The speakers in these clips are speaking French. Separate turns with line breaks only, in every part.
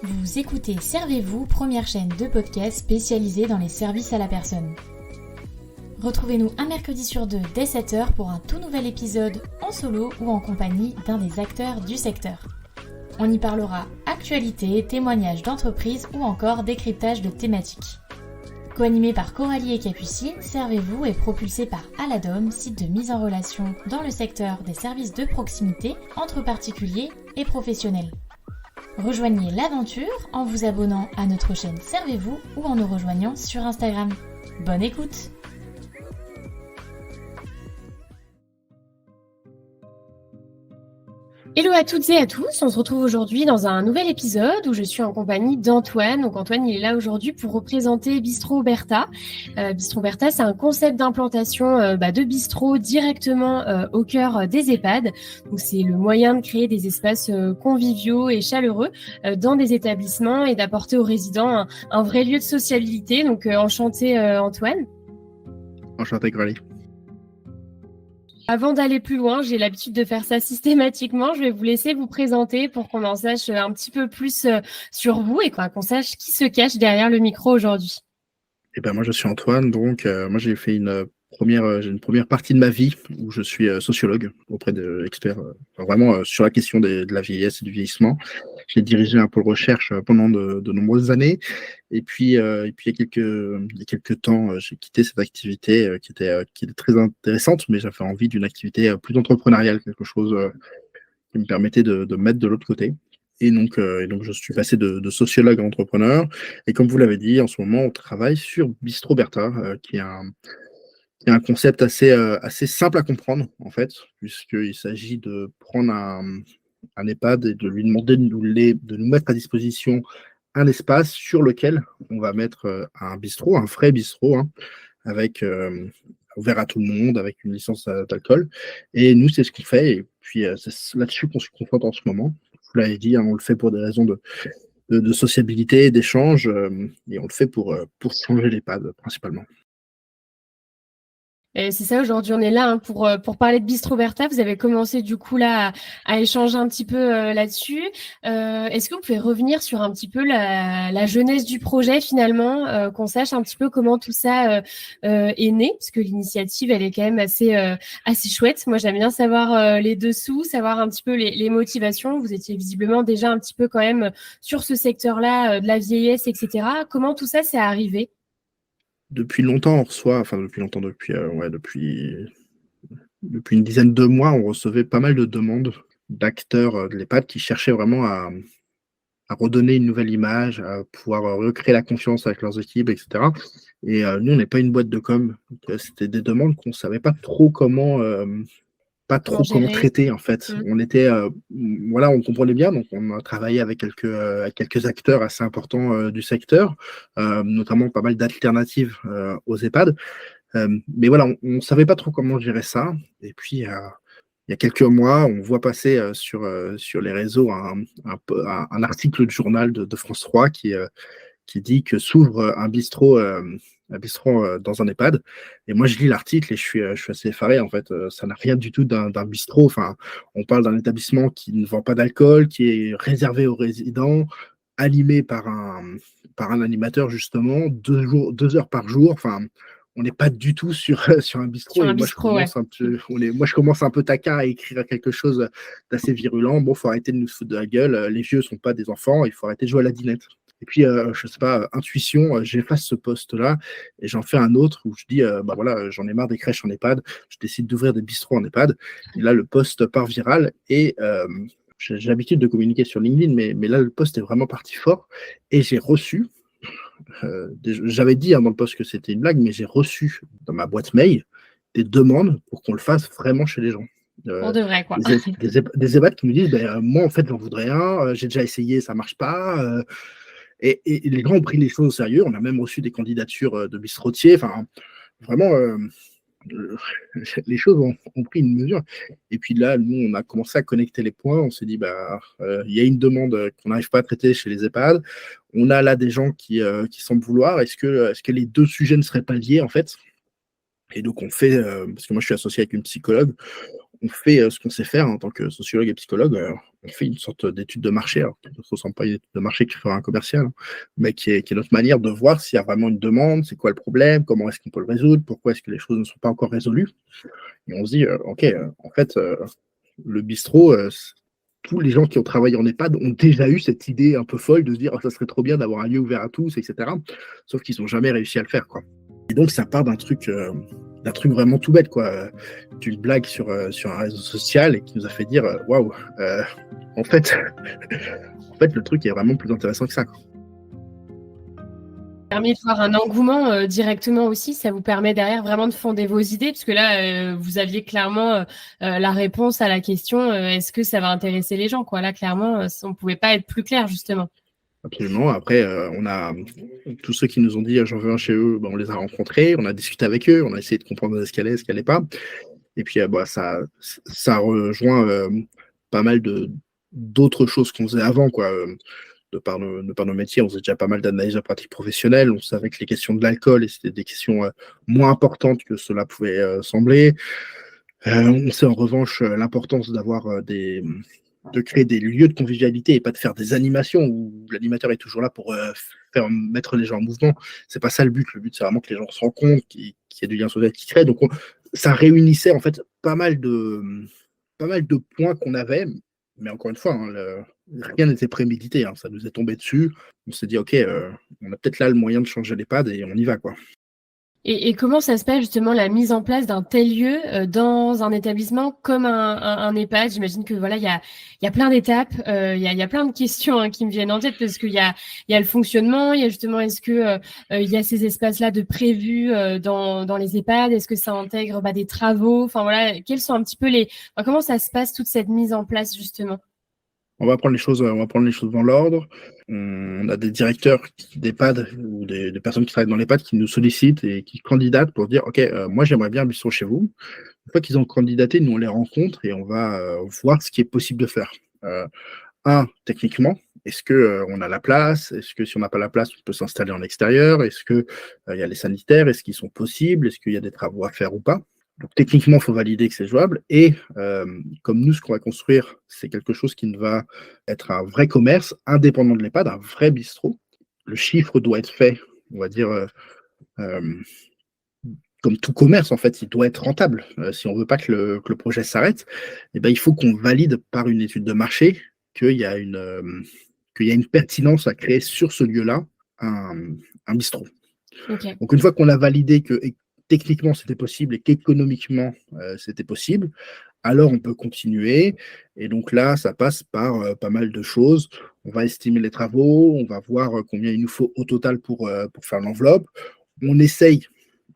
Vous écoutez Servez-vous, première chaîne de podcast spécialisée dans les services à la personne. Retrouvez-nous un mercredi sur deux dès 7h pour un tout nouvel épisode en solo ou en compagnie d'un des acteurs du secteur. On y parlera actualité, témoignages d'entreprises ou encore décryptage de thématiques. Co-animé par Coralie et Capucine, Servez-vous est propulsé par Aladom, site de mise en relation dans le secteur des services de proximité entre particuliers et professionnels. Rejoignez l'aventure en vous abonnant à notre chaîne Servez-vous ou en nous rejoignant sur Instagram. Bonne écoute! Hello à toutes et à tous, on se retrouve aujourd'hui dans un nouvel épisode où je suis en compagnie d'Antoine. Donc Antoine, il est là aujourd'hui pour représenter Bistro Bertha. Bistro Bertha, c'est un concept d'implantation de bistrot directement au cœur des EHPAD. Donc c'est le moyen de créer des espaces conviviaux et chaleureux dans des établissements et d'apporter aux résidents un vrai lieu de sociabilité. Donc enchanté Antoine.
Enchanté Coralie.
Avant d'aller plus loin, j'ai l'habitude de faire ça systématiquement. Je vais vous laisser vous présenter pour qu'on en sache un petit peu plus sur vous et qu'on sache qui se cache derrière le micro aujourd'hui.
Eh ben moi je suis Antoine, donc moi j'ai fait une première partie de ma vie où je suis sociologue auprès d'experts vraiment sur la question de la vieillesse et du vieillissement. J'ai dirigé un pôle recherche pendant de nombreuses années et puis il y a quelques temps j'ai quitté cette activité qui était très intéressante, mais j'avais envie d'une activité plus entrepreneuriale, quelque chose qui me permettait de me mettre de l'autre côté. Et donc, je suis passé de sociologue à entrepreneur. Et comme vous l'avez dit, en ce moment, on travaille sur Bistro Bertha, qui est un concept assez simple à comprendre, en fait, puisqu'il s'agit de prendre un EHPAD et de lui demander de nous mettre à disposition un espace sur lequel on va mettre un bistrot, un vrai bistrot, hein, avec ouvert à tout le monde, avec une licence d'alcool. Et nous, c'est ce qu'on fait. Et puis, c'est là-dessus qu'on se confronte en ce moment. Vous l'avez dit, hein, on le fait pour des raisons de sociabilité, d'échange, et on le fait pour changer l'EHPAD, principalement.
Et c'est ça, aujourd'hui, on est là pour parler de Bistro Bertha. Vous avez commencé du coup là à échanger un petit peu là-dessus. Est-ce que vous pouvez revenir sur un petit peu la genèse du projet finalement, qu'on sache un petit peu comment tout ça est né, parce que l'initiative, elle est quand même assez chouette. Moi, j'aime bien savoir les dessous, savoir un petit peu les motivations. Vous étiez visiblement déjà un petit peu quand même sur ce secteur-là de la vieillesse, etc. Comment tout ça s'est arrivé?
Depuis longtemps, depuis une dizaine de mois, on recevait pas mal de demandes d'acteurs de l'EHPAD qui cherchaient vraiment à redonner une nouvelle image, à pouvoir recréer la confiance avec leurs équipes, etc. Et nous, on n'est pas une boîte de com. Donc, c'était des demandes qu'on ne savait pas trop comment traiter, en fait. On était, on comprenait bien, donc on a travaillé avec quelques acteurs assez importants du secteur, notamment pas mal d'alternatives aux EHPAD. Mais voilà, on ne savait pas trop comment gérer ça. Et puis, il y a quelques mois, on voit passer sur les réseaux un article du journal de France 3 qui dit que s'ouvre un bistrot dans un EHPAD. Et moi, je lis l'article et je suis assez effaré. En fait, ça n'a rien du tout d'un bistrot. Enfin, on parle d'un établissement qui ne vend pas d'alcool, qui est réservé aux résidents, animé par un animateur, justement, 2 heures par jour. Enfin, on n'est pas du tout sur un bistrot. Et moi, je commence un peu taquin à écrire quelque chose d'assez virulent. Bon, il faut arrêter de nous foutre de la gueule. Les vieux ne sont pas des enfants. Il faut arrêter de jouer à la dinette. Et puis, je sais pas, intuition, j'efface ce post-là et j'en fais un autre où je dis, j'en ai marre des crèches en EHPAD, je décide d'ouvrir des bistrots en EHPAD. Et là, le post part viral et j'ai l'habitude de communiquer sur LinkedIn, mais là, le post est vraiment parti fort et j'ai reçu, j'avais dit dans le post que c'était une blague, mais j'ai reçu dans ma boîte mail des demandes pour qu'on le fasse vraiment chez les gens.
Pour de vrai, quoi.
Des EHPAD qui me disent, moi, en fait, j'en voudrais un, j'ai déjà essayé, ça marche pas. Et les gens ont pris les choses au sérieux. On a même reçu des candidatures de bistrotiers. Enfin, vraiment, euh, les choses ont pris une mesure. Et puis là, nous, on a commencé à connecter les points. On s'est dit, il y a une demande qu'on n'arrive pas à traiter chez les EHPAD. On a là des gens qui semblent vouloir. Est-ce que les deux sujets ne seraient pas liés, en fait? Et donc, on fait, parce que moi, je suis associé avec une psychologue, on fait ce qu'on sait faire en tant que sociologue et psychologue. On fait une sorte d'étude de marché, alors, qui ne ressemble pas à une étude de marché qui ferait un commercial, hein, mais qui est notre manière de voir s'il y a vraiment une demande, c'est quoi le problème, comment est-ce qu'on peut le résoudre, pourquoi est-ce que les choses ne sont pas encore résolues. Et on se dit, OK, en fait, le bistrot, tous les gens qui ont travaillé en EHPAD ont déjà eu cette idée un peu folle de se dire, oh, ça serait trop bien d'avoir un lieu ouvert à tous, etc. Sauf qu'ils n'ont jamais réussi à le faire, quoi. Et donc, ça part d'un truc vraiment tout bête, quoi. D'une blague sur un réseau social et qui nous a fait dire, waouh, en fait, en fait, le truc est vraiment plus intéressant que ça, quoi.
Permet de voir un engouement directement aussi, ça vous permet derrière vraiment de fonder vos idées, parce que là, vous aviez clairement la réponse à la question est-ce que ça va intéresser les gens, quoi. Là, clairement, on ne pouvait pas être plus clair, justement.
Absolument. Après, on a tous ceux qui nous ont dit j'en veux un chez eux, on les a rencontrés, on a discuté avec eux, on a essayé de comprendre ce qu'elle est, ce qu'elle n'est pas. Et puis, ça rejoint pas mal d'autres choses qu'on faisait avant, quoi. De par nos métiers, on faisait déjà pas mal d'analyses de pratiques professionnelles. On savait que les questions de l'alcool, et c'était des questions moins importantes que cela pouvait sembler. On sait en revanche l'importance d'avoir de créer des lieux de convivialité et pas de faire des animations où l'animateur est toujours là pour faire mettre les gens en mouvement. C'est pas ça le but. Le but, c'est vraiment que les gens se rencontrent, qu'il y ait du lien social qui crée. Donc, ça réunissait en fait pas mal de points qu'on avait. Mais encore une fois, hein, rien n'était prémédité. Hein, ça nous est tombé dessus. On s'est dit, OK, on a peut-être là le moyen de changer l'EHPAD et on y va, quoi.
Et comment ça se passe justement la mise en place d'un tel lieu dans un établissement comme un EHPAD? J'imagine que voilà, il y a plein d'étapes, il y a plein de questions qui me viennent en tête parce qu'il y a le fonctionnement, il y a justement est-ce que il y a ces espaces-là de prévus dans les EHPAD, est-ce que ça intègre des travaux, enfin voilà, quels sont un petit peu comment ça se passe toute cette mise en place justement?
On va prendre les choses dans l'ordre. On a des directeurs d'EHPAD ou des personnes qui travaillent dans l'EHPAD qui nous sollicitent et qui candidatent pour dire, OK, moi j'aimerais bien un bistrot chez vous. Une fois qu'ils ont candidaté, nous on les rencontre et on va voir ce qui est possible de faire. Techniquement, est-ce qu'on a la place? Est-ce que si on n'a pas la place, on peut s'installer en extérieur? Est-ce qu'il y a les sanitaires? Est-ce qu'ils sont possibles? Est-ce qu'il y a des travaux à faire ou pas? Donc, techniquement, il faut valider que c'est jouable. Et comme nous, ce qu'on va construire, c'est quelque chose qui va être un vrai commerce, indépendant de l'EHPAD, un vrai bistrot. Le chiffre doit être fait, on va dire, comme tout commerce, en fait, il doit être rentable. Si on ne veut pas que le projet s'arrête, il faut qu'on valide par une étude de marché qu'il y a une pertinence à créer sur ce lieu-là un bistrot.
Okay.
Donc, une fois qu'on a validé que techniquement c'était possible et qu'économiquement c'était possible, alors on peut continuer. Et donc là, ça passe par pas mal de choses. On va estimer les travaux, on va voir combien il nous faut au total pour faire l'enveloppe. On essaye,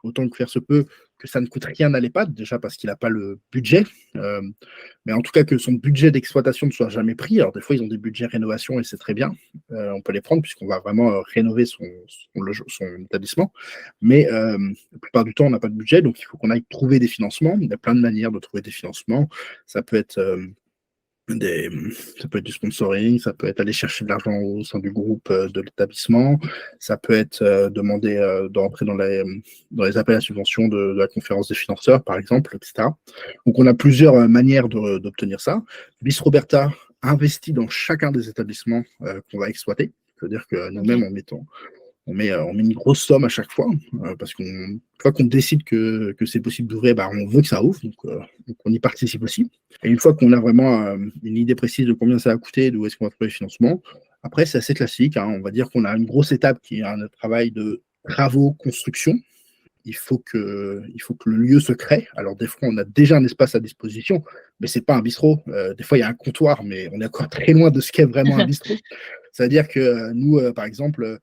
autant que faire se peut, que ça ne coûte rien à l'EHPAD, déjà parce qu'il n'a pas le budget, mais en tout cas que son budget d'exploitation ne soit jamais pris. Alors des fois, ils ont des budgets rénovation et c'est très bien, on peut les prendre puisqu'on va vraiment rénover son établissement, mais la plupart du temps, on n'a pas de budget, donc il faut qu'on aille trouver des financements. Il y a plein de manières de trouver des financements. Ça peut être du sponsoring, ça peut être aller chercher de l'argent au sein du groupe de l'établissement, ça peut être demander d'entrer dans les appels à subvention de la conférence des financeurs, par exemple, etc. Donc, on a plusieurs manières d'obtenir ça. Bistro Bertha investit dans chacun des établissements qu'on va exploiter. C'est-à-dire que nous-mêmes, on met une grosse somme à chaque fois, parce qu'une fois qu'on décide que c'est possible d'ouvrir, on veut que ça ouvre, donc on y participe aussi. Et une fois qu'on a vraiment une idée précise de combien ça va coûter, d'où est-ce qu'on va trouver le financement, après c'est assez classique, hein, on va dire qu'on a une grosse étape qui est un travail de travaux, construction. Il faut que le lieu se crée. Alors des fois, on a déjà un espace à disposition, mais c'est pas un bistrot. Des fois, il y a un comptoir, mais on est encore très loin de ce qu'est vraiment un bistrot. Ça veut dire que nous, par exemple,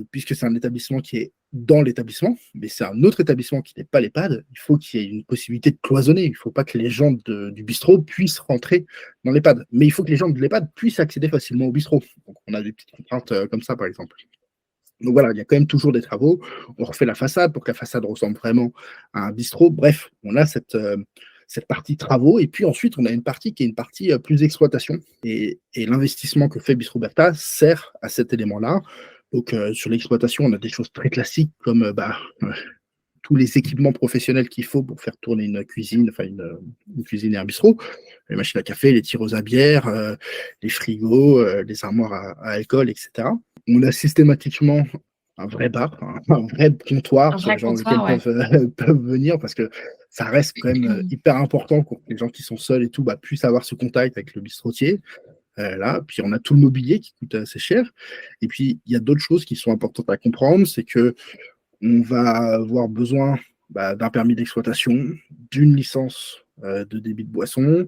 puisque c'est un établissement qui est dans l'établissement, mais c'est un autre établissement qui n'est pas l'EHPAD, il faut qu'il y ait une possibilité de cloisonner. Il ne faut pas que les gens du bistrot puissent rentrer dans l'EHPAD, mais il faut que les gens de l'EHPAD puissent accéder facilement au bistrot. Donc on a des petites contraintes comme ça, par exemple. Donc voilà, il y a quand même toujours des travaux. On refait la façade pour que la façade ressemble vraiment à un bistrot. Bref, on a cette partie travaux. Et puis ensuite, on a une partie qui est une partie plus exploitation. Et l'investissement que fait Bistro Bertha sert à cet élément-là. Donc sur l'exploitation, on a des choses très classiques comme tous les équipements professionnels qu'il faut pour faire tourner une cuisine, enfin une cuisine et un bistrot. Les machines à café, les tireuses à bière, les frigos, les armoires à alcool, etc. On a systématiquement un vrai bar, un vrai comptoir
Un
sur
vrai
les gens
comptoir,
lesquels peuvent venir parce que ça reste quand même hyper important pour que les gens qui sont seuls et tout puissent avoir ce contact avec le bistrotier. Là, puis on a tout le mobilier qui coûte assez cher. Et puis il y a d'autres choses qui sont importantes à comprendre, c'est que on va avoir besoin d'un permis d'exploitation, d'une licence de débit de boisson.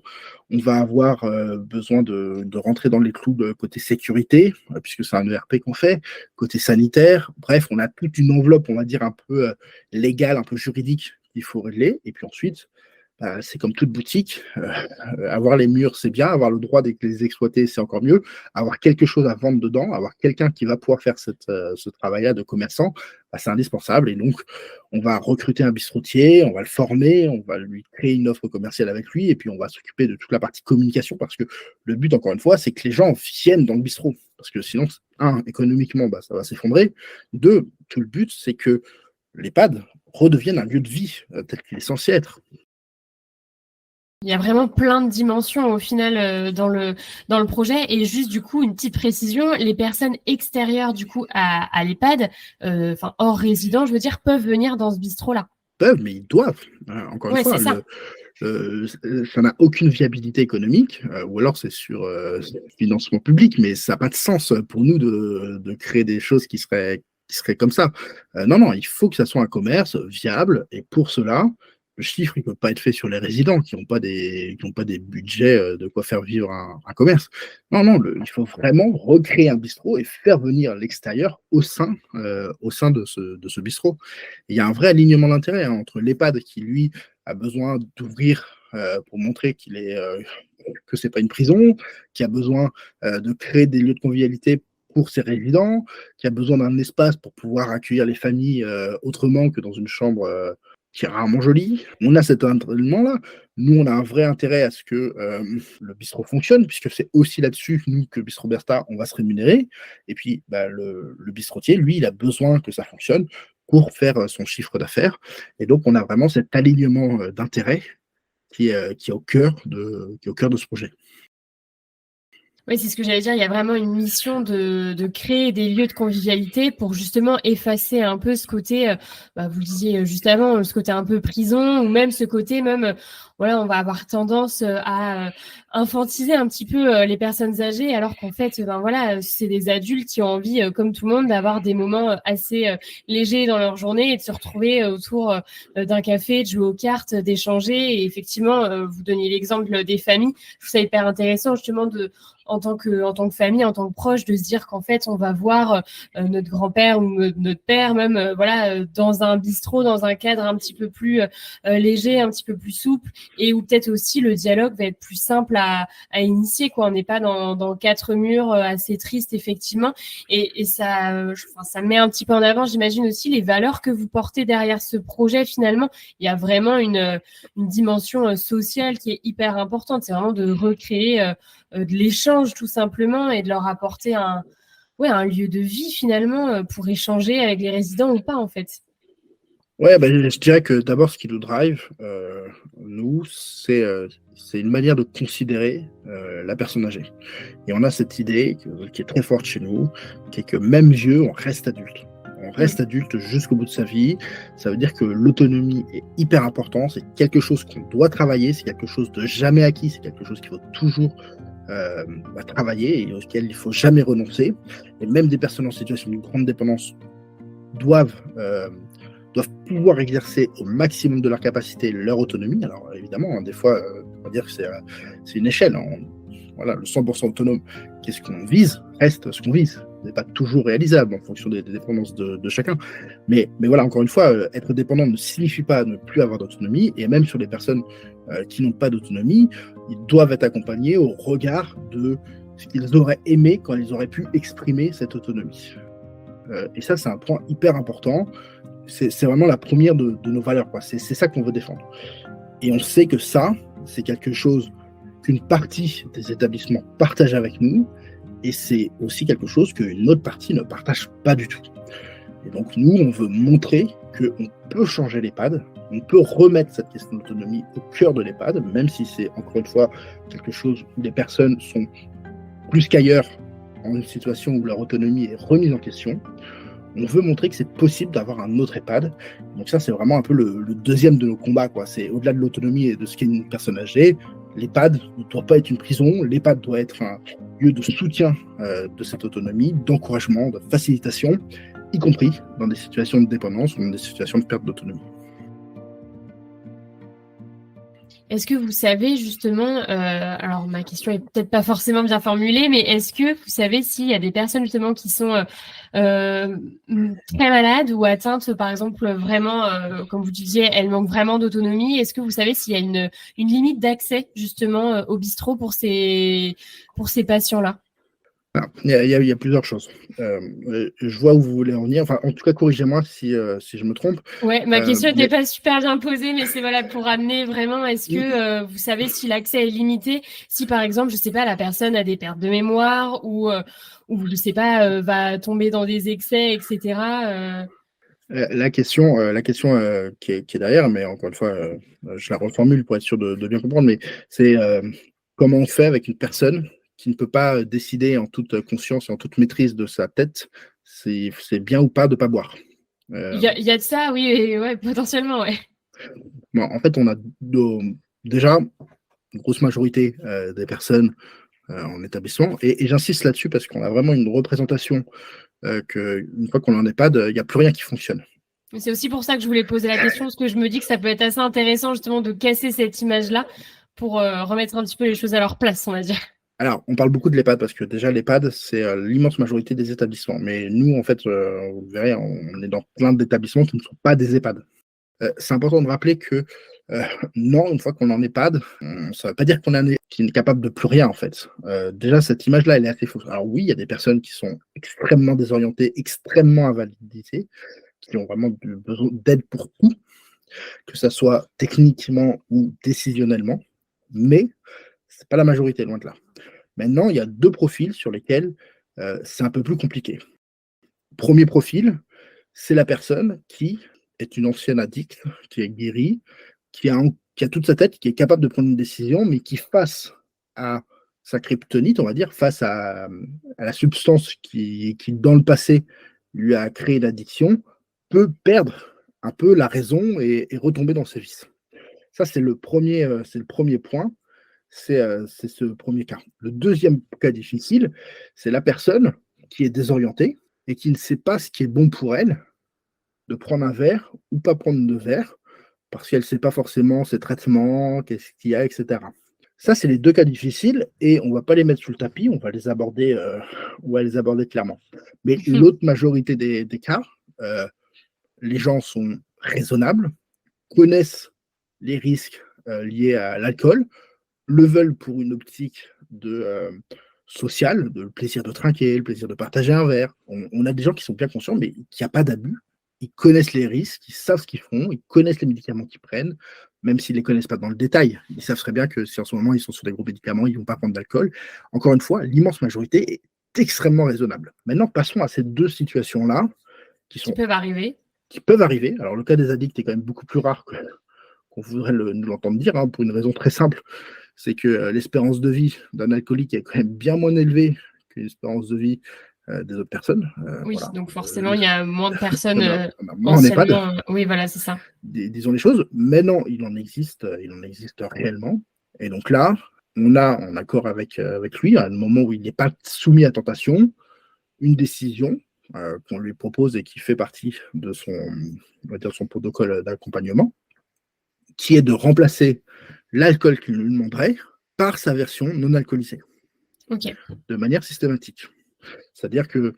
On va avoir besoin de rentrer dans les clous de côté sécurité, puisque c'est un ERP qu'on fait, côté sanitaire. Bref, on a toute une enveloppe, on va dire, un peu légale, un peu juridique qu'il faut régler. Et puis ensuite, c'est comme toute boutique. Avoir les murs, c'est bien. Avoir le droit de les exploiter, c'est encore mieux. Avoir quelque chose à vendre dedans, avoir quelqu'un qui va pouvoir faire ce travail-là de commerçant, c'est indispensable. Et donc, on va recruter un bistrotier, on va le former, on va lui créer une offre commerciale avec lui, et puis on va s'occuper de toute la partie communication, parce que le but, encore une fois, c'est que les gens viennent dans le bistrot. Parce que sinon, économiquement, ça va s'effondrer. Deux, tout le but, c'est que l'EHPAD redevienne un lieu de vie tel qu'il est censé être.
Il y a vraiment plein de dimensions au final dans le projet. Et juste du coup, une petite précision, les personnes extérieures du coup à l'EHPAD, hors résidents, je veux dire, peuvent venir dans ce bistrot-là.
Peuvent, mais ils doivent. Encore une fois,
c'est ça.
Ça n'a aucune viabilité économique, ou alors c'est sur financement public, mais ça n'a pas de sens pour nous de créer des choses qui seraient comme ça. Non, il faut que ça soit un commerce viable, et pour cela, le chiffre, il ne peut pas être fait sur les résidents qui n'ont pas des budgets de quoi faire vivre un commerce. Non, il faut vraiment recréer un bistrot et faire venir l'extérieur au sein de ce bistrot. Et il y a un vrai alignement d'intérêt entre l'EHPAD qui, lui, a besoin d'ouvrir pour montrer que ce n'est pas une prison, qui a besoin de créer des lieux de convivialité pour ses résidents, qui a besoin d'un espace pour pouvoir accueillir les familles autrement que dans une chambre qui est rarement jolie. On a cet entraînement-là. Nous, on a un vrai intérêt à ce que le bistrot fonctionne, puisque c'est aussi là-dessus, nous, que Bistro Bertha, on va se rémunérer. Et puis, le bistrotier, lui, il a besoin que ça fonctionne pour faire son chiffre d'affaires. Et donc, on a vraiment cet alignement d'intérêts qui est au cœur de ce projet.
Oui, c'est ce que j'allais dire. Il y a vraiment une mission de créer des lieux de convivialité pour justement effacer un peu ce côté, vous le disiez juste avant, ce côté un peu prison, ou même ce côté on va avoir tendance à infantiser un petit peu les personnes âgées, alors qu'en fait, c'est des adultes qui ont envie, comme tout le monde, d'avoir des moments assez légers dans leur journée et de se retrouver autour d'un café, de jouer aux cartes, d'échanger. Et effectivement, vous donniez l'exemple des familles. Je trouve ça hyper intéressant justement en tant que famille, en tant que proche, de se dire qu'en fait, on va voir notre grand-père ou notre père même, dans un bistrot, dans un cadre un petit peu plus léger, un petit peu plus souple, et où peut-être aussi le dialogue va être plus simple à initier, quoi. On n'est pas dans quatre murs assez tristes, effectivement, et ça met un petit peu en avant, j'imagine aussi, les valeurs que vous portez derrière ce projet. Finalement, il y a vraiment une dimension sociale qui est hyper importante. C'est vraiment de recréer de l'échange tout simplement, et de leur apporter un lieu de vie finalement pour échanger avec les résidents ou pas, en fait.
Ouais, je dirais que d'abord, ce qui nous drive, nous, c'est une manière de considérer la personne âgée. Et on a cette idée qui est très forte chez nous, qui est que même vieux, on reste adulte. On reste adulte jusqu'au bout de sa vie. Ça veut dire que l'autonomie est hyper importante. C'est quelque chose qu'on doit travailler. C'est quelque chose de jamais acquis. C'est quelque chose qu'il faut toujours travailler et auquel il ne faut jamais renoncer. Et même des personnes en situation de grande dépendance doivent pouvoir exercer au maximum de leur capacité leur autonomie. Alors évidemment, des fois, on va dire que c'est une échelle. Le 100% autonome, qu'est-ce qu'on vise, reste ce qu'on vise. Ce n'est pas toujours réalisable en fonction des dépendances de chacun. Mais voilà, encore une fois, être dépendant ne signifie pas ne plus avoir d'autonomie. Et même sur les personnes qui n'ont pas d'autonomie, ils doivent être accompagnés au regard de ce qu'ils auraient aimé quand ils auraient pu exprimer cette autonomie. Et ça, c'est un point hyper important. C'est vraiment la première de nos valeurs, quoi. C'est ça qu'on veut défendre. Et on sait que ça, c'est quelque chose qu'une partie des établissements partagent avec nous, et c'est aussi quelque chose qu'une autre partie ne partage pas du tout. Et donc nous, on veut montrer qu'on peut changer l'EHPAD, on peut remettre cette question d'autonomie au cœur de l'EHPAD, même si c'est encore une fois quelque chose où les personnes sont plus qu'ailleurs en une situation où leur autonomie est remise en question. On veut montrer que c'est possible d'avoir un autre EHPAD. Donc ça, c'est vraiment un peu le deuxième de nos combats, quoi. C'est au-delà de l'autonomie et de ce qu'est une personne âgée, l'EHPAD ne doit pas être une prison, l'EHPAD doit être un lieu de soutien de cette autonomie, d'encouragement, de facilitation, y compris dans des situations de dépendance ou dans des situations de perte d'autonomie.
Est-ce que vous savez justement, alors ma question est peut-être pas forcément bien formulée, mais est-ce que vous savez s'il y a des personnes justement qui sont très malades ou atteintes, par exemple, vraiment, comme vous disiez, elles manquent vraiment d'autonomie. Est-ce que vous savez s'il y a une limite d'accès justement au bistrot pour ces patients-là?
Alors, il y a plusieurs choses. Je vois où vous voulez en venir. Enfin, en tout cas, corrigez-moi si je me trompe.
Ouais, ma question n'était pas super bien posée, mais c'est voilà pour amener vraiment. Est-ce que vous savez si l'accès est limité, si par exemple, je sais pas, la personne a des pertes de mémoire ou je sais pas, va tomber dans des excès, etc.
La question qui est derrière, mais encore une fois, je la reformule pour être sûr de bien comprendre, mais c'est comment on fait avec une personne qui ne peut pas décider en toute conscience et en toute maîtrise de sa tête, c'est bien ou pas de ne pas boire.
Il y a de ça, oui, et ouais, potentiellement, ouais.
Bon, en fait, on a déjà une grosse majorité des personnes en établissement, et j'insiste là-dessus parce qu'on a vraiment une représentation qu'une fois qu'on en est pas, il n'y a plus rien qui fonctionne.
C'est aussi pour ça que je voulais poser la question, parce que je me dis que ça peut être assez intéressant justement de casser cette image-là pour remettre un petit peu les choses à leur place, on va dire.
Alors, on parle beaucoup de l'EHPAD parce que déjà, l'EHPAD, c'est l'immense majorité des établissements. Mais nous, en fait, vous verrez, on est dans plein d'établissements qui ne sont pas des EHPAD. C'est important de rappeler que non, une fois qu'on est en EHPAD, ça ne veut pas dire qu'on est capable de plus rien, en fait. Déjà, cette image-là, elle est assez fausse. Alors oui, il y a des personnes qui sont extrêmement désorientées, extrêmement invalidées, qui ont vraiment besoin d'aide pour tout, que ça soit techniquement ou décisionnellement. Mais ce n'est pas la majorité, loin de là. Maintenant, il y a deux profils sur lesquels c'est un peu plus compliqué. Premier profil, c'est la personne qui est une ancienne addicte, qui est guérie, qui a toute sa tête, qui est capable de prendre une décision, mais qui, face à sa kryptonite, on va dire, face à la substance qui, dans le passé, lui a créé l'addiction, peut perdre un peu la raison et retomber dans ses vices. Ça, c'est le premier point. C'est ce premier cas. Le deuxième cas difficile, c'est la personne qui est désorientée et qui ne sait pas ce qui est bon pour elle, de prendre un verre ou pas prendre de verre, parce qu'elle ne sait pas forcément ses traitements, qu'est-ce qu'il y a, etc. Ça, c'est les deux cas difficiles et on ne va pas les mettre sous le tapis, on va les aborder clairement. Mais l'autre majorité des cas, les gens sont raisonnables, connaissent les risques liés à l'alcool, le veulent pour une optique sociale, de le plaisir de trinquer, le plaisir de partager un verre. On a des gens qui sont bien conscients, mais qu'il n'y a pas d'abus. Ils connaissent les risques, ils savent ce qu'ils font, ils connaissent les médicaments qu'ils prennent, même s'ils ne les connaissent pas dans le détail. Ils savent très bien que si en ce moment ils sont sur des gros médicaments, ils ne vont pas prendre d'alcool. Encore une fois, l'immense majorité est extrêmement raisonnable. Maintenant, passons à ces deux situations-là qui
peuvent arriver.
Qui peuvent arriver. Alors, le cas des addicts est quand même beaucoup plus rare qu'on voudrait nous l'entendre dire, hein, pour une raison très simple. C'est que l'espérance de vie d'un alcoolique est quand même bien moins élevée que l'espérance de vie des autres personnes.
Oui, voilà. Donc forcément, il y a moins de personnes
en EHPAD.
Oui, voilà, c'est ça.
Disons les choses. Mais non, il en existe réellement. Et donc là, on a, en accord avec lui, à un moment où il n'est pas soumis à tentation, une décision qu'on lui propose et qui fait partie de son protocole d'accompagnement, qui est de remplacer l'alcool qu'il lui demanderait par sa version non alcoolisée, de manière systématique. C'est-à-dire que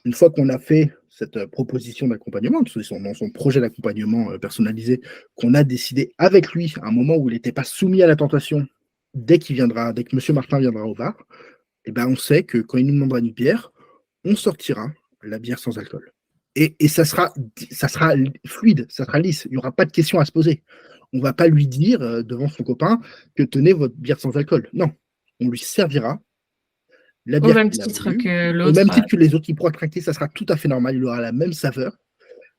une fois qu'on a fait cette proposition d'accompagnement, dans son projet d'accompagnement personnalisé, qu'on a décidé avec lui, à un moment où il n'était pas soumis à la tentation, dès que M. Martin viendra au bar, eh ben on sait que quand il nous demandera une bière, on sortira la bière sans alcool. Et ça sera fluide, ça sera lisse. Il n'y aura pas de questions à se poser. On ne va pas lui dire devant son copain que tenez votre bière sans alcool. Non, on lui servira la
Au
bière
même
qu'il a
titre
voulu.
que
Au
l'autre.
même titre que les autres, il pourra craquer, ça sera tout à fait normal. Il aura la même saveur,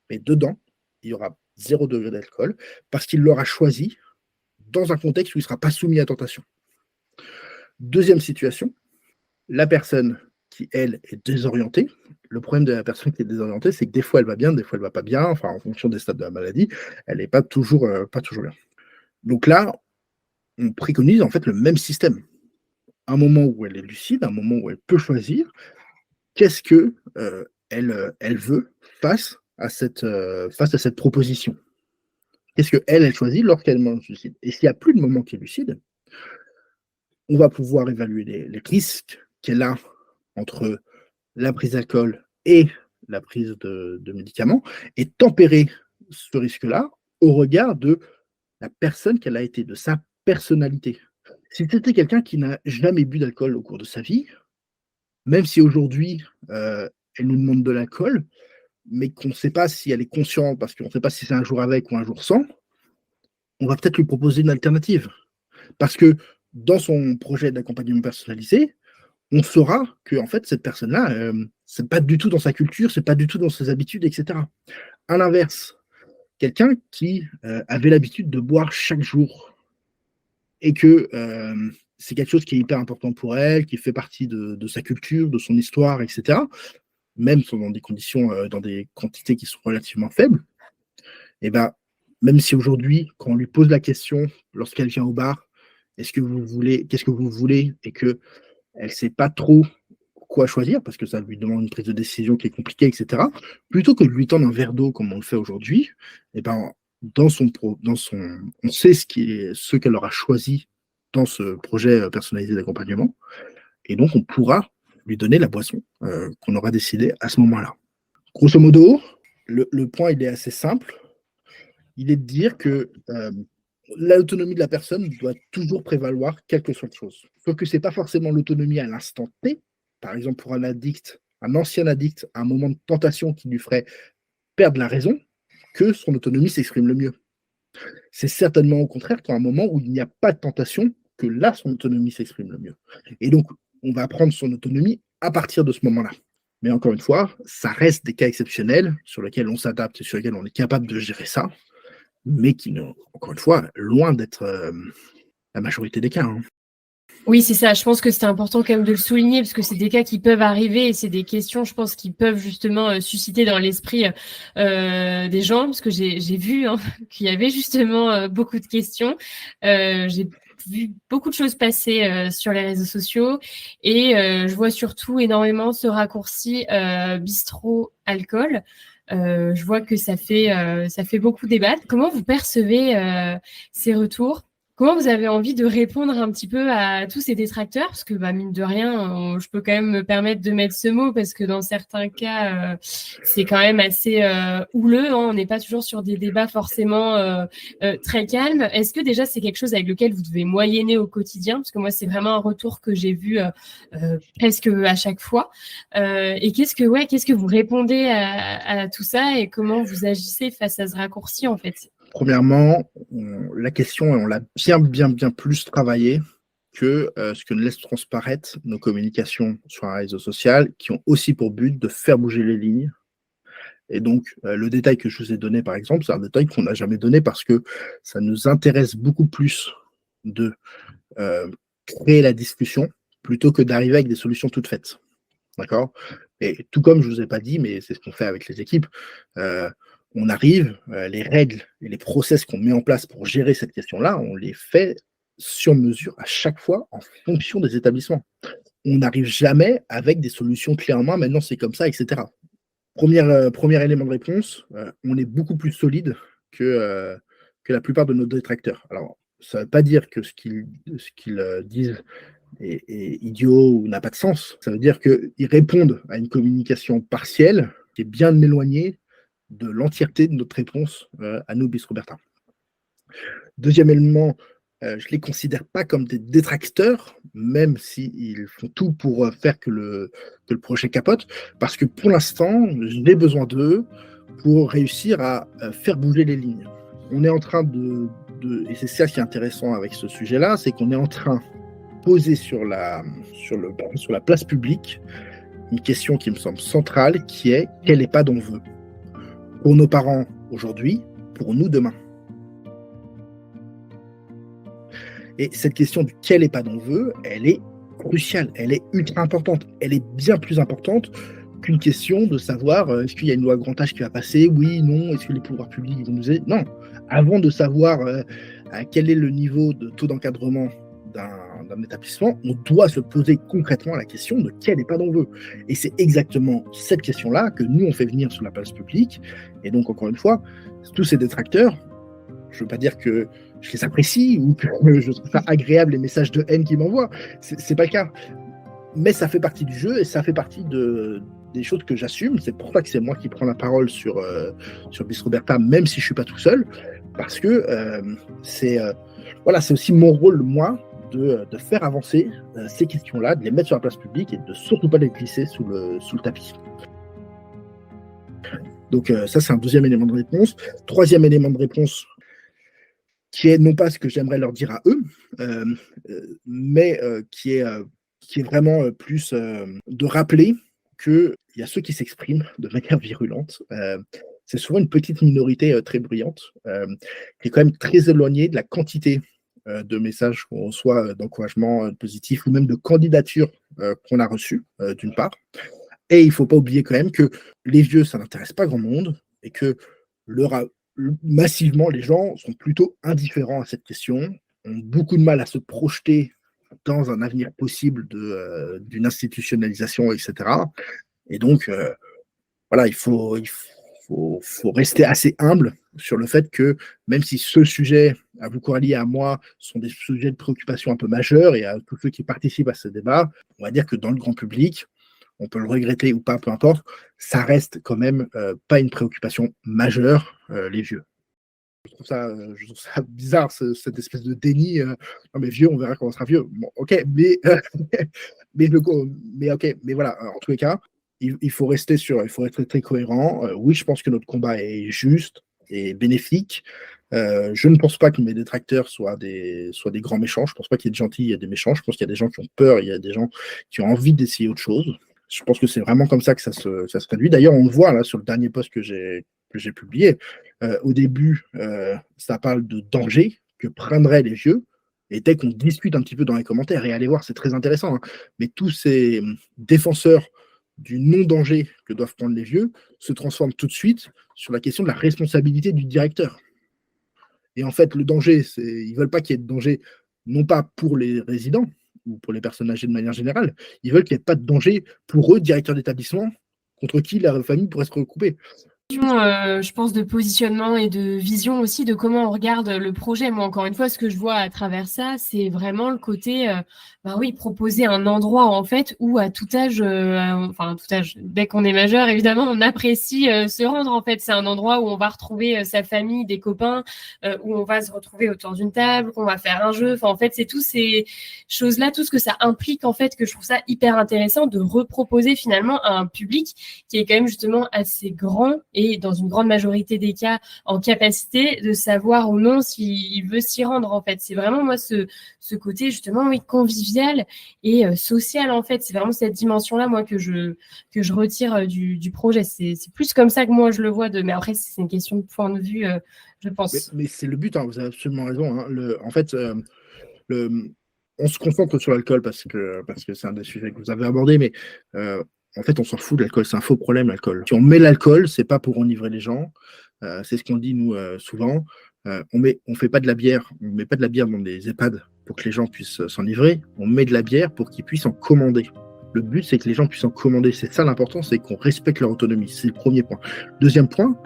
mais dedans, il y aura 0 degré d'alcool parce qu'il l'aura choisi dans un contexte où il ne sera pas soumis à tentation. Deuxième situation, la personne qui, elle, est désorientée. Le problème de la personne qui est désorientée, c'est que des fois, elle va bien, des fois, elle ne va pas bien. Enfin, en fonction des stades de la maladie, elle n'est pas toujours bien. Donc là, on préconise en fait le même système. Un moment où elle est lucide, un moment où elle peut choisir qu'est-ce que elle veut face à cette proposition. Qu'est-ce qu'elle choisit lorsqu'elle est lucide. Et s'il n'y a plus de moment qui est lucide, on va pouvoir évaluer les risques qu'elle a entre la prise d'alcool et la prise de médicaments et tempérer ce risque-là au regard de la personne qu'elle a été, de sa personnalité. Si c'était quelqu'un qui n'a jamais bu d'alcool au cours de sa vie, même si aujourd'hui elle nous demande de l'alcool, mais qu'on ne sait pas si elle est consciente, parce qu'on ne sait pas si c'est un jour avec ou un jour sans, on va peut-être lui proposer une alternative. Parce que dans son projet d'accompagnement personnalisé, on saura que en fait, cette personne-là, c'est pas du tout dans sa culture, c'est pas du tout dans ses habitudes, etc. À l'inverse, quelqu'un qui avait l'habitude de boire chaque jour et que c'est quelque chose qui est hyper important pour elle, qui fait partie de sa culture, de son histoire, etc., même dans des conditions, dans des quantités qui sont relativement faibles, et ben, même si aujourd'hui, quand on lui pose la question, lorsqu'elle vient au bar, qu'est-ce que vous voulez, et qu'elle ne sait pas trop quoi choisir, parce que ça lui demande une prise de décision qui est compliquée, etc., plutôt que de lui tendre un verre d'eau comme on le fait aujourd'hui, et ben, on sait ce qu'elle aura choisi dans ce projet personnalisé d'accompagnement, et donc on pourra lui donner la boisson qu'on aura décidé à ce moment-là. Grosso modo, le point il est assez simple. Il est de dire que l'autonomie de la personne doit toujours prévaloir quelque soit de chose. Sauf que ce n'est pas forcément l'autonomie à l'instant T. Par exemple, pour un addict, un ancien addict, à un moment de tentation qui lui ferait perdre la raison, que son autonomie s'exprime le mieux. C'est certainement au contraire qu'à un moment où il n'y a pas de tentation, que là, son autonomie s'exprime le mieux. Et donc, on va prendre son autonomie à partir de ce moment-là. Mais encore une fois, ça reste des cas exceptionnels sur lesquels on s'adapte et sur lesquels on est capable de gérer ça, mais qui, encore une fois, loin d'être la majorité des cas. Hein.
Oui, c'est ça. Je pense que c'est important quand même de le souligner parce que c'est des cas qui peuvent arriver et c'est des questions, je pense, qui peuvent justement susciter dans l'esprit des gens parce que j'ai vu qu'il y avait justement beaucoup de questions. J'ai vu beaucoup de choses passer sur les réseaux sociaux et je vois surtout énormément ce raccourci bistrot alcool. Je vois que ça fait beaucoup débat. Comment vous percevez ces retours? Comment vous avez envie de répondre un petit peu à tous ces détracteurs? Parce que, mine de rien, je peux quand même me permettre de mettre ce mot parce que dans certains cas, c'est quand même assez houleux. Hein. On n'est pas toujours sur des débats forcément très calmes. Est-ce que déjà, c'est quelque chose avec lequel vous devez moyenner au quotidien? Parce que moi, c'est vraiment un retour que j'ai vu presque à chaque fois. Et qu'est-ce que vous répondez à tout ça et comment vous agissez face à ce raccourci, en fait?
Premièrement, la question, on l'a bien plus travaillée que ce que ne laissent transparaître nos communications sur un réseau social, qui ont aussi pour but de faire bouger les lignes. Et donc, le détail que je vous ai donné, par exemple, c'est un détail qu'on n'a jamais donné parce que ça nous intéresse beaucoup plus de créer la discussion plutôt que d'arriver avec des solutions toutes faites. D'accord? Et tout comme je ne vous ai pas dit, mais c'est ce qu'on fait avec les équipes, on arrive, les règles et les process qu'on met en place pour gérer cette question-là, on les fait sur mesure à chaque fois en fonction des établissements. On n'arrive jamais avec des solutions clés en main, maintenant c'est comme ça, etc. Premier élément de réponse, on est beaucoup plus solide que la plupart de nos détracteurs. Alors, ça ne veut pas dire que ce qu'ils disent est idiot ou n'a pas de sens. Ça veut dire qu'ils répondent à une communication partielle qui est bien éloignée de l'entièreté de notre réponse à nous, bis Roberta. Deuxième élément, je les considère pas comme des détracteurs, même s'ils font tout pour faire que le projet capote, parce que pour l'instant, j'ai besoin d'eux pour réussir à faire bouger les lignes. On est en train et c'est ça qui est intéressant avec ce sujet-là, c'est qu'on est en train de poser sur la place publique une question qui me semble centrale, qui est quel EHPAD on veut pour nos parents aujourd'hui, pour nous demain. Et cette question de quel EHPAD on veut, elle est cruciale, elle est ultra importante, elle est bien plus importante qu'une question de savoir est-ce qu'il y a une loi grand âge qui va passer, oui, non, est-ce que les pouvoirs publics vont nous aider. Non, avant de savoir quel est le niveau de taux d'encadrement d'un établissement, on doit se poser concrètement la question de quel EHPAD on veut. Et c'est exactement cette question-là que nous, on fait venir sur la place publique. Et donc, encore une fois, tous ces détracteurs, je ne veux pas dire que je les apprécie ou que je trouve ça agréable les messages de haine qu'ils m'envoient. C'est pas le cas. Mais ça fait partie du jeu et ça fait partie des choses que j'assume. C'est pour ça que c'est moi qui prends la parole sur Bis Roberta, même si je suis pas tout seul, parce que c'est aussi mon rôle, moi, de faire avancer ces questions-là, de les mettre sur la place publique et de surtout pas les glisser sous le tapis. Donc ça, c'est un deuxième élément de réponse. Troisième élément de réponse, qui est non pas ce que j'aimerais leur dire à eux, mais qui est vraiment plus de rappeler qu'il y a ceux qui s'expriment de manière virulente. C'est souvent une petite minorité très bruyante, qui est quand même très éloignée de la quantité de messages qu'on reçoit, d'encouragement positif ou même de candidatures qu'on a reçues, d'une part. Et il ne faut pas oublier quand même que les vieux, ça n'intéresse pas grand monde et que massivement, les gens sont plutôt indifférents à cette question, ont beaucoup de mal à se projeter dans un avenir possible d'une institutionnalisation, etc. Et donc, il faut rester assez humble sur le fait que même si ce sujet, à vous Coralie et à moi, sont des sujets de préoccupation un peu majeurs et à tous ceux qui participent à ce débat, on va dire que dans le grand public, on peut le regretter ou pas, peu importe, ça reste quand même pas une préoccupation majeure, les vieux. Je trouve ça bizarre, cette espèce de déni. Non, mais vieux, on verra quand on sera vieux. Bon, ok, mais voilà, en tous les cas, il faut rester très cohérent. Oui, je pense que notre combat est juste et bénéfique. Je ne pense pas que mes détracteurs soient des grands méchants. Je ne pense pas qu'il y ait de gentils, il y a des méchants. Je pense qu'il y a des gens qui ont peur, il y a des gens qui ont envie d'essayer autre chose. Je pense que c'est vraiment comme ça que ça se traduit. D'ailleurs, on le voit là sur le dernier post que j'ai publié. Au début, ça parle de danger que prendraient les vieux. Et dès qu'on discute un petit peu dans les commentaires, et allez voir, c'est très intéressant, hein, mais tous ces défenseurs du non-danger que doivent prendre les vieux se transforment tout de suite sur la question de la responsabilité du directeur. Et en fait, le danger, ils ne veulent pas qu'il y ait de danger, non pas pour les résidents, ou pour les personnes âgées de manière générale, ils veulent qu'il n'y ait pas de danger pour eux, directeurs d'établissement, contre qui la famille pourrait se recouper.
Je pense de positionnement et de vision aussi de comment on regarde le projet. Moi, encore une fois, ce que je vois à travers ça, c'est vraiment le côté, proposer un endroit en fait où à tout âge, dès qu'on est majeur, évidemment, on apprécie se rendre. En fait, c'est un endroit où on va retrouver sa famille, des copains, où on va se retrouver autour d'une table, qu'on va faire un jeu. Enfin, en fait, c'est toutes ces choses-là, tout ce que ça implique en fait, que je trouve ça hyper intéressant de reproposer finalement à un public qui est quand même justement assez grand et dans une grande majorité des cas en capacité de savoir ou non s'il veut s'y rendre en fait. C'est vraiment moi ce côté justement convivial et social en fait. C'est vraiment cette dimension-là moi que je retire du projet. C'est plus comme ça que moi je le vois. Mais après c'est une question de point de vue, je pense.
Mais c'est le but, hein, vous avez absolument raison. Hein. On se concentre sur l'alcool parce que c'est un des sujets que vous avez abordé, mais en fait, on s'en fout de l'alcool, c'est un faux problème, l'alcool. Si on met l'alcool, c'est pas pour enivrer les gens, c'est ce qu'on dit, nous, souvent. On fait pas de la bière, on met pas de la bière dans des EHPAD pour que les gens puissent s'enivrer, on met de la bière pour qu'ils puissent en commander. Le but, c'est que les gens puissent en commander, c'est ça l'important, c'est qu'on respecte leur autonomie, c'est le premier point. Deuxième point,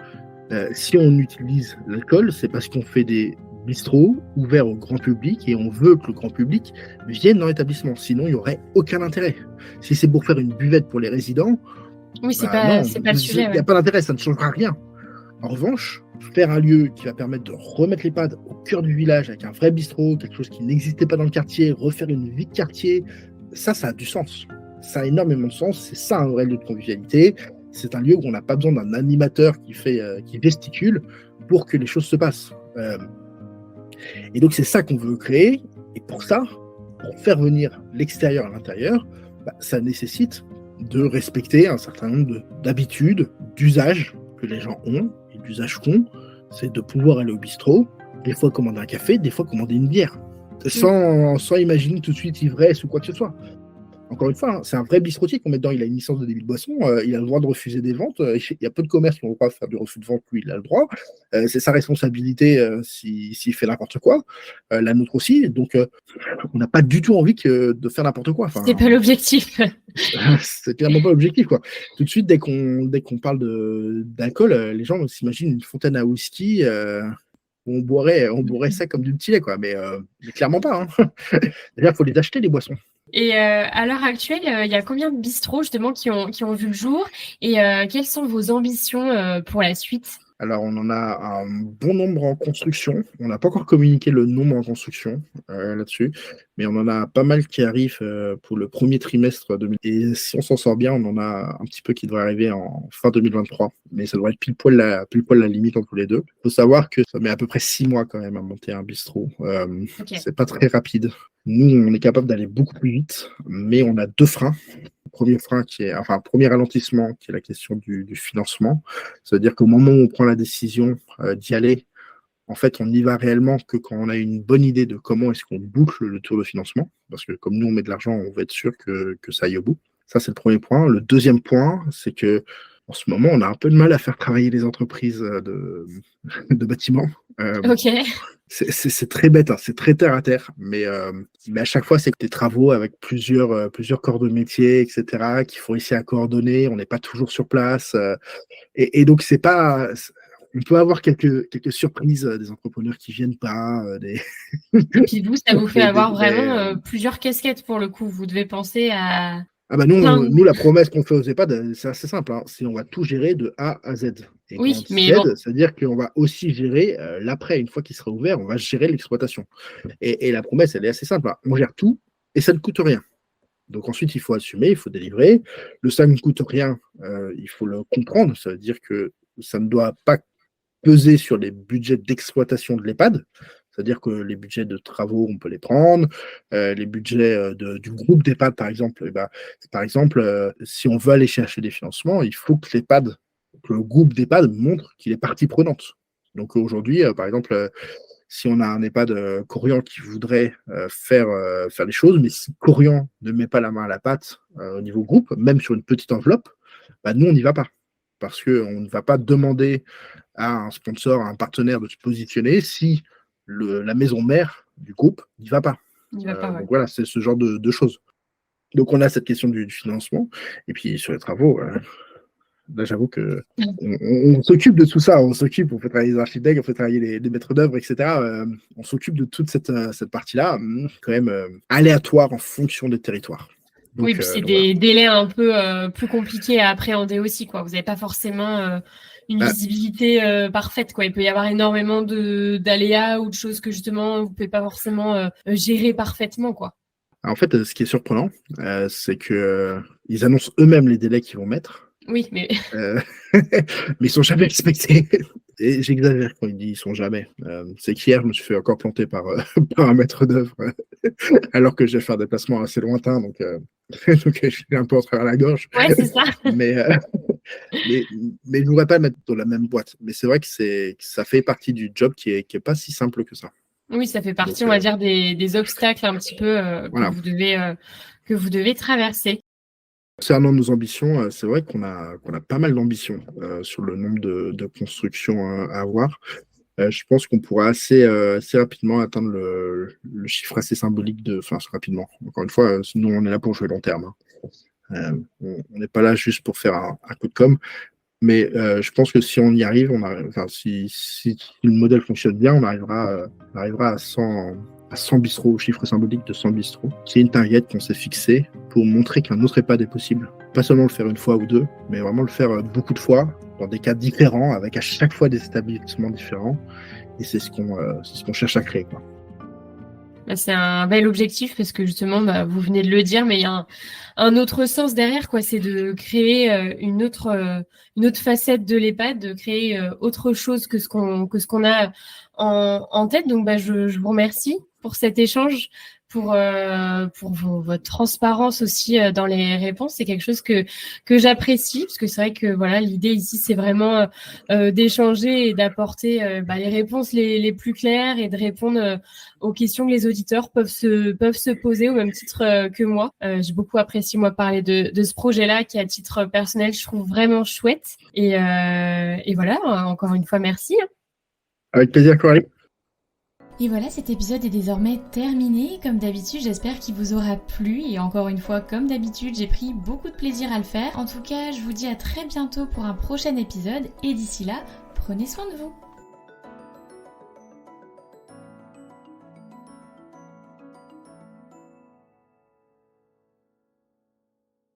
si on utilise l'alcool, c'est parce qu'on fait des bistrots ouverts au grand public et on veut que le grand public vienne dans l'établissement. Sinon, il n'y aurait aucun intérêt. Si c'est pour faire une buvette pour les résidents,
oui, c'est pas le sujet.
Il n'y a pas d'intérêt, ça ne changera rien. En revanche, faire un lieu qui va permettre de remettre l'EHPAD au cœur du village avec un vrai bistrot, quelque chose qui n'existait pas dans le quartier, refaire une vie de quartier, ça a du sens. Ça a énormément de sens. C'est ça un vrai lieu de convivialité. C'est un lieu où on n'a pas besoin d'un animateur qui gesticule pour que les choses se passent. Et donc c'est ça qu'on veut créer. Et pour ça, pour faire venir l'extérieur à l'intérieur, ça nécessite de respecter un certain nombre d'habitudes, d'usages que les gens ont. Et d'usages qu'ont, c'est de pouvoir aller au bistrot, des fois commander un café, des fois commander une bière, sans imaginer tout de suite ivresse ou quoi que ce soit. Encore une fois, c'est un vrai bistrotier qu'on met dedans. Il a une licence de débit de boisson, il a le droit de refuser des ventes. Il y a peu de commerces qui ont le droit de faire du refus de vente, lui, il a le droit. C'est sa responsabilité s'il fait n'importe quoi. La nôtre aussi. Donc, on n'a pas du tout envie de faire n'importe quoi. Enfin,
c'est pas l'objectif.
C'est clairement pas l'objectif, quoi. Tout de suite, dès qu'on parle d'alcool, les gens s'imaginent une fontaine à whisky. On boirait ça comme du petit lait, quoi. Mais clairement pas. Hein. Déjà, il faut les acheter, les boissons.
Et à l'heure actuelle, il y a combien de bistrots justement qui ont vu le jour et quelles sont vos ambitions pour la suite?
Alors, on en a un bon nombre en construction. On n'a pas encore communiqué le nombre en construction là-dessus, mais on en a pas mal qui arrivent pour le premier trimestre 2000. Et si on s'en sort bien, on en a un petit peu qui devrait arriver en fin 2023. Mais ça devrait être pile poil la limite entre les deux. Il faut savoir que ça met à peu près 6 mois quand même à monter un bistrot.
Okay.
C'est pas très rapide. Nous, on est capable d'aller beaucoup plus vite, mais on a 2 freins. Premier ralentissement, qui est la question du financement. C'est-à-dire qu'au moment où on prend la décision d'y aller, en fait, on n'y va réellement que quand on a une bonne idée de comment est-ce qu'on boucle le tour de financement. Parce que comme nous, on met de l'argent, on va être sûr que ça aille au bout. Ça, c'est le premier point. Le deuxième point, c'est que en ce moment, on a un peu de mal à faire travailler les entreprises de bâtiments.
Ok.
C'est très bête, hein, c'est très terre à terre, mais à chaque fois, c'est que des travaux avec plusieurs corps de métier, etc., qu'il faut essayer à coordonner. On n'est pas toujours sur place. Et donc, c'est pas. On peut avoir quelques surprises des entrepreneurs qui viennent pas.
Et puis vous, ça vous fait avoir vraiment plusieurs casquettes pour le coup. Vous devez penser à.
Ah bah nous, la promesse qu'on fait aux EHPAD, c'est assez simple. Hein. C'est on va tout gérer de A à Z. Et
oui, mais
Z, c'est-à-dire qu'on va aussi gérer l'après. Une fois qu'il sera ouvert, on va gérer l'exploitation. Et la promesse, elle est assez simple. Hein. On gère tout et ça ne coûte rien. Donc ensuite, il faut assumer, il faut délivrer. Le ça ne coûte rien, il faut le comprendre. Ça veut dire que ça ne doit pas peser sur les budgets d'exploitation de l'EHPAD. C'est-à-dire que les budgets de travaux, on peut les prendre. Les budgets du groupe d'EHPAD, par exemple, si on veut aller chercher des financements, il faut que le groupe d'EHPAD montre qu'il est partie prenante. Donc aujourd'hui, par exemple, si on a un EHPAD Korian qui voudrait faire les choses, mais si Korian ne met pas la main à la pâte au niveau groupe, même sur une petite enveloppe, nous, on n'y va pas. Parce qu'on ne va pas demander à un sponsor, à un partenaire de se positionner si la maison mère du groupe n'y va pas.
Ouais.
Donc voilà, c'est ce genre de choses. Donc on a cette question du financement. Et puis sur les travaux, là j'avoue que on s'occupe de tout ça. On fait travailler les architectes, on fait travailler les maîtres d'œuvre, etc. On s'occupe de toute cette partie-là, quand même aléatoire en fonction des territoires. Donc,
oui, puis c'est des délais un peu plus compliqués à appréhender aussi, quoi. Vous n'avez pas forcément une visibilité parfaite, quoi. Il peut y avoir énormément d'aléas ou de choses que justement vous ne pouvez pas forcément gérer parfaitement, quoi.
En fait, ce qui est surprenant, c'est que ils annoncent eux-mêmes les délais qu'ils vont mettre.
Oui, mais
mais ils sont jamais respectés. Et j'exagère quand il dit ils sont jamais. C'est qu'hier, je me suis fait encore planter par un maître d'œuvre, alors que je vais faire des placements assez lointains, donc je suis un peu en travers la gorge.
Ouais, c'est ça.
mais je ne voudrais pas le mettre dans la même boîte. Mais c'est vrai que ça fait partie du job qui est pas si simple que ça.
Oui, ça fait partie, donc, on va dire, des obstacles un petit peu voilà. que vous devez traverser.
Concernant nos ambitions, c'est vrai qu'on a pas mal d'ambitions sur le nombre de constructions à avoir. Je pense qu'on pourra assez rapidement atteindre le chiffre assez symbolique rapidement. Encore une fois, nous, on est là pour jouer long terme. Hein. On n'est pas là juste pour faire un coup de com'. Mais je pense que si on y arrive, si le modèle fonctionne bien, on arrivera à 100 bistrots, au chiffre symbolique de 100 bistrots. C'est une target qu'on s'est fixée pour montrer qu'un autre EHPAD est possible. pas seulement le faire une fois ou deux, mais vraiment le faire beaucoup de fois, dans des cas différents, avec à chaque fois des établissements différents. Et c'est ce qu'on cherche à créer, quoi.
C'est un bel objectif parce que justement, vous venez de le dire, mais il y a un autre sens derrière, quoi. C'est de créer une autre facette de l'EHPAD, de créer autre chose que ce qu'on a en tête. Donc, je vous remercie pour cet échange, pour votre transparence aussi dans les réponses. C'est quelque chose que j'apprécie parce que c'est vrai que voilà, l'idée ici c'est vraiment d'échanger et d'apporter les réponses les plus claires et de répondre aux questions que les auditeurs peuvent se poser au même titre que moi. J'ai beaucoup apprécié moi parler de ce projet-là qui à titre personnel je trouve vraiment chouette et voilà, encore une fois merci.
Avec plaisir, Coralie.
Et voilà, cet épisode est désormais terminé. Comme d'habitude, j'espère qu'il vous aura plu. Et encore une fois, comme d'habitude, j'ai pris beaucoup de plaisir à le faire. En tout cas, je vous dis à très bientôt pour un prochain épisode. Et d'ici là, prenez soin de vous.